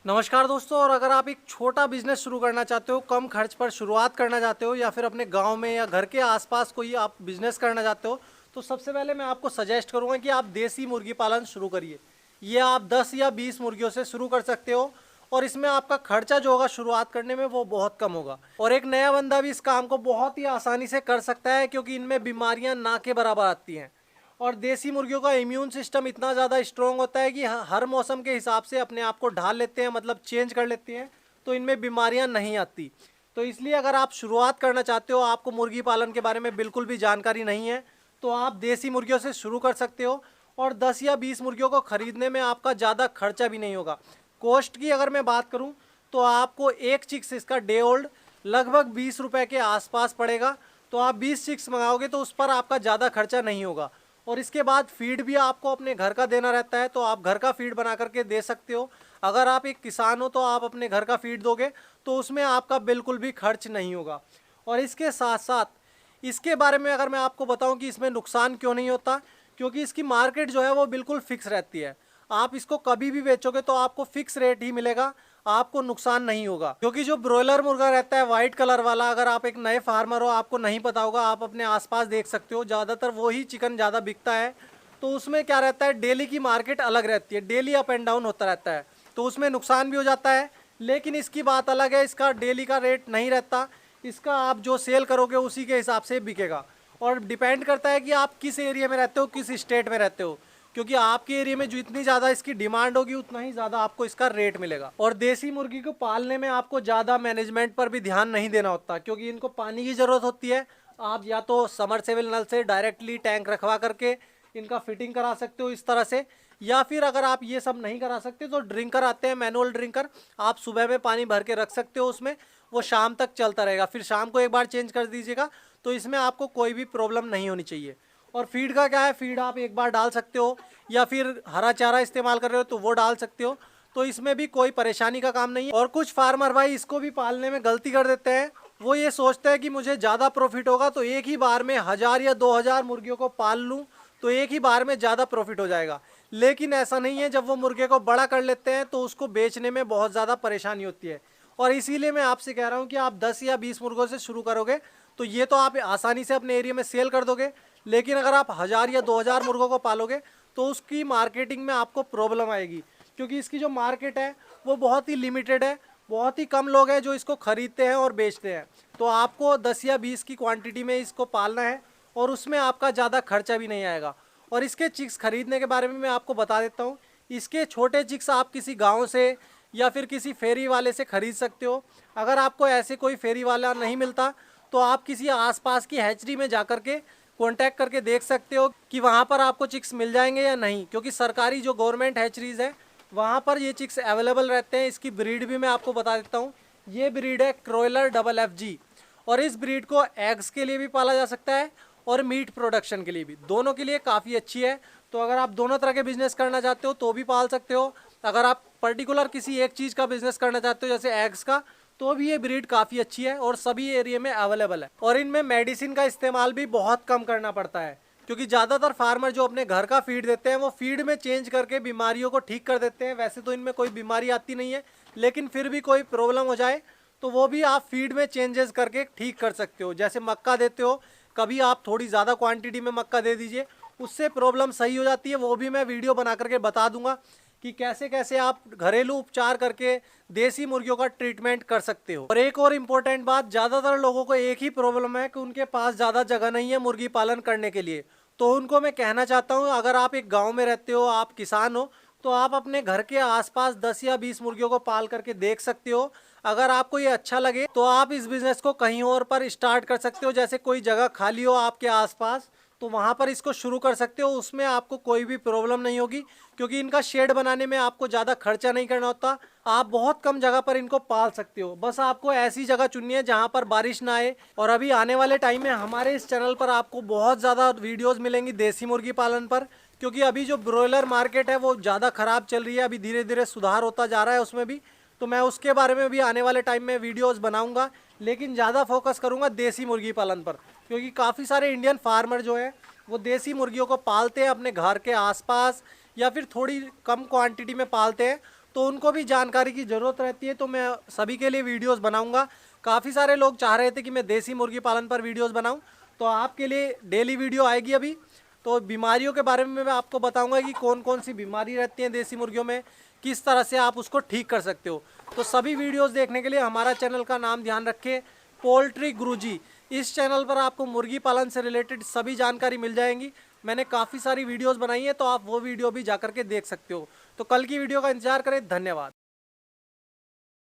नमस्कार दोस्तों। और अगर आप एक छोटा बिजनेस शुरू करना चाहते हो, कम खर्च पर शुरुआत करना चाहते हो, या फिर अपने गांव में या घर के आसपास कोई आप बिजनेस करना चाहते हो, तो सबसे पहले मैं आपको सजेस्ट करूंगा कि आप देसी मुर्गी पालन शुरू करिए। ये आप 10 या 20 मुर्गियों से शुरू कर सकते हो और इसमें आपका खर्चा जो होगा शुरुआत करने में वो बहुत कम होगा। और एक नया बंदा भी इस काम को बहुत ही आसानी से कर सकता है, क्योंकि इनमें बीमारियां ना के बराबर आती हैं। और देसी मुर्गियों का इम्यून सिस्टम इतना ज़्यादा स्ट्रॉन्ग होता है कि हर मौसम के हिसाब से अपने आप को ढाल लेते हैं, मतलब चेंज कर लेते हैं, तो इनमें बीमारियां नहीं आती। तो इसलिए अगर आप शुरुआत करना चाहते हो, आपको मुर्गी पालन के बारे में बिल्कुल भी जानकारी नहीं है, तो आप देसी मुर्गियों से शुरू कर सकते हो। और 10 या 20 मुर्गियों को ख़रीदने में आपका ज़्यादा खर्चा भी नहीं होगा। कॉस्ट की अगर मैं बात करूँ तो आपको एक चिक्स इसका डे ओल्ड लगभग 20 रुपये के आसपास पड़ेगा। तो आप 20 चिक्स मंगाओगे तो उस पर आपका ज़्यादा खर्चा नहीं होगा। और इसके बाद फीड भी आपको अपने घर का देना रहता है, तो आप घर का फीड बना करके दे सकते हो। अगर आप एक किसान हो तो आप अपने घर का फीड दोगे तो उसमें आपका बिल्कुल भी खर्च नहीं होगा। और इसके साथ साथ इसके बारे में अगर मैं आपको बताऊं कि इसमें नुकसान क्यों नहीं होता, क्योंकि इसकी मार्केट जो है वो बिल्कुल फिक्स रहती है। आप इसको कभी भी बेचोगे तो आपको फिक्स रेट ही मिलेगा, आपको नुकसान नहीं होगा। क्योंकि जो ब्रॉयलर मुर्गा रहता है वाइट कलर वाला, अगर आप एक नए फार्मर हो, आपको नहीं पता होगा, आप अपने आसपास देख सकते हो, ज़्यादातर वही चिकन ज़्यादा बिकता है। तो उसमें क्या रहता है, डेली की मार्केट अलग रहती है, डेली अप एंड डाउन होता रहता है, तो उसमें नुकसान भी हो जाता है। लेकिन इसकी बात अलग है, इसका डेली का रेट नहीं रहता, इसका आप जो सेल करोगे उसी के हिसाब से बिकेगा। और डिपेंड करता है कि आप किस एरिया में रहते हो, किस स्टेट में रहते हो, क्योंकि आपके एरिया में जितनी ज़्यादा इसकी डिमांड होगी उतना ही ज़्यादा आपको इसका रेट मिलेगा। और देसी मुर्गी को पालने में आपको ज़्यादा मैनेजमेंट पर भी ध्यान नहीं देना होता, क्योंकि इनको पानी की ज़रूरत होती है। आप या तो समरसेबल नल से डायरेक्टली टैंक रखवा करके इनका फिटिंग करा सकते हो इस तरह से, या फिर अगर आप ये सब नहीं करा सकते तो ड्रिंकर आते हैं, मैनुअल ड्रिंकर, आप सुबह में पानी भर के रख सकते हो उसमें, वो शाम तक चलता रहेगा, फिर शाम को एक बार चेंज कर दीजिएगा। तो इसमें आपको कोई भी प्रॉब्लम नहीं होनी चाहिए। और फीड का क्या है, फीड आप एक बार डाल सकते हो, या फिर हरा चारा इस्तेमाल कर रहे हो तो वो डाल सकते हो, तो इसमें भी कोई परेशानी का काम नहीं है। और कुछ फार्मर भाई इसको भी पालने में गलती कर देते हैं, वो ये सोचते हैं कि मुझे ज़्यादा प्रॉफिट होगा तो एक ही बार में 1000 या 2000 मुर्गियों को पाल लूँ तो एक ही बार में ज़्यादा प्रॉफिट हो जाएगा। लेकिन ऐसा नहीं है, जब वो मुर्गे को बड़ा कर लेते हैं तो उसको बेचने में बहुत ज़्यादा परेशानी होती है। और इसीलिए मैं आपसे कह रहा हूँ कि आप 10 या 20 मुर्गों से शुरू करोगे तो ये तो आप आसानी से अपने एरिया में सेल कर दोगे, लेकिन अगर आप 1000 या 2000 मुर्गों को पालोगे तो उसकी मार्केटिंग में आपको प्रॉब्लम आएगी, क्योंकि इसकी जो मार्केट है वो बहुत ही लिमिटेड है, बहुत ही कम लोग हैं जो इसको खरीदते हैं और बेचते हैं। तो आपको 10 या 20 की क्वांटिटी में इसको पालना है और उसमें आपका ज़्यादा खर्चा भी नहीं आएगा। और इसके चिक्स खरीदने के बारे में मैं आपको बता देता हूँ। इसके छोटे चिक्स आप किसी गांव से या फिर किसी फेरी वाले से ख़रीद सकते हो। अगर आपको ऐसे कोई फेरी वाला नहीं मिलता तो आप किसी आसपास की हैचरी में जा कर के कॉन्टैक्ट करके देख सकते हो कि वहाँ पर आपको चिक्स मिल जाएंगे या नहीं, क्योंकि सरकारी जो गवर्नमेंट हैचरीज़ है वहाँ पर ये चिक्स अवेलेबल रहते हैं। इसकी ब्रीड भी मैं आपको बता देता हूँ। ये ब्रीड है क्रोयलर FFG, और इस ब्रीड को एग्स के लिए भी पाला जा सकता है और मीट प्रोडक्शन के लिए भी, दोनों के लिए काफ़ी अच्छी है। तो अगर आप दोनों तरह के बिजनेस करना चाहते हो तो भी पाल सकते हो। अगर आप पर्टिकुलर किसी एक चीज़ का बिजनेस करना चाहते हो जैसे एग्स का, तो भी ये ब्रीड काफ़ी अच्छी है और सभी एरिया में अवेलेबल है। और इनमें मेडिसिन का इस्तेमाल भी बहुत कम करना पड़ता है, क्योंकि ज़्यादातर फार्मर जो अपने घर का फीड देते हैं वो फीड में चेंज करके बीमारियों को ठीक कर देते हैं। वैसे तो इनमें कोई बीमारी आती नहीं है, लेकिन फिर भी कोई प्रॉब्लम हो जाए तो वो भी आप फीड में चेंजेस करके ठीक कर सकते हो। जैसे मक्का देते हो, कभी आप थोड़ी ज़्यादा क्वांटिटी में मक्का दे दीजिए, उससे प्रॉब्लम सही हो जाती है। वो भी मैं वीडियो बना करके बता दूंगा कि कैसे कैसे आप घरेलू उपचार करके देसी मुर्गियों का ट्रीटमेंट कर सकते हो। और एक और इम्पोर्टेंट बात, ज़्यादातर लोगों को एक ही प्रॉब्लम है कि उनके पास ज़्यादा जगह नहीं है मुर्गी पालन करने के लिए। तो उनको मैं कहना चाहता हूँ, अगर आप एक गाँव में रहते हो, आप किसान हो, तो आप अपने घर के आसपास 10 या 20 मुर्गियों को पाल करके देख सकते हो। अगर आपको ये अच्छा लगे तो आप इस बिज़नेस को कहीं और पर स्टार्ट कर सकते हो। जैसे कोई जगह खाली हो आपके आसपास तो वहाँ पर इसको शुरू कर सकते हो, उसमें आपको कोई भी प्रॉब्लम नहीं होगी, क्योंकि इनका शेड बनाने में आपको ज़्यादा खर्चा नहीं करना होता। आप बहुत कम जगह पर इनको पाल सकते हो। बस आपको ऐसी जगह चुननी है जहाँ पर बारिश ना आए। और अभी आने वाले टाइम में हमारे इस चैनल पर आपको बहुत ज़्यादा वीडियोज़ मिलेंगी देसी मुर्गी पालन पर, क्योंकि अभी जो ब्रॉयलर मार्केट है वो ज़्यादा ख़राब चल रही है, अभी धीरे धीरे सुधार होता जा रहा है उसमें भी। तो मैं उसके बारे में भी आने वाले टाइम में वीडियोस बनाऊंगा, लेकिन ज़्यादा फोकस करूंगा देसी मुर्गी पालन पर, क्योंकि काफ़ी सारे इंडियन फार्मर जो हैं वो देसी मुर्गियों को पालते हैं अपने घर के आसपास, या फिर थोड़ी कम क्वांटिटी में पालते हैं। तो उनको भी जानकारी की ज़रूरत रहती है, तो मैं सभी के लिए वीडियोस बनाऊंगा। काफ़ी सारे लोग चाह रहे थे कि मैं देसी मुर्गी पालन पर वीडियोस बनाऊं, तो आपके लिए डेली वीडियो आएगी अभी। तो बीमारियों के बारे में मैं आपको बताऊंगा कि कौन कौन सी बीमारी रहती है देसी मुर्गियों में, किस तरह से आप उसको ठीक कर सकते हो। तो सभी वीडियोस देखने के लिए हमारा चैनल का नाम ध्यान रखें, पोल्ट्री गुरुजी। इस चैनल पर आपको मुर्गी पालन से रिलेटेड सभी जानकारी मिल जाएंगी। मैंने काफ़ी सारी वीडियोस बनाई है, तो आप वो वीडियो भी जा करके देख सकते हो। तो कल की वीडियो का इंतजार करें। धन्यवाद।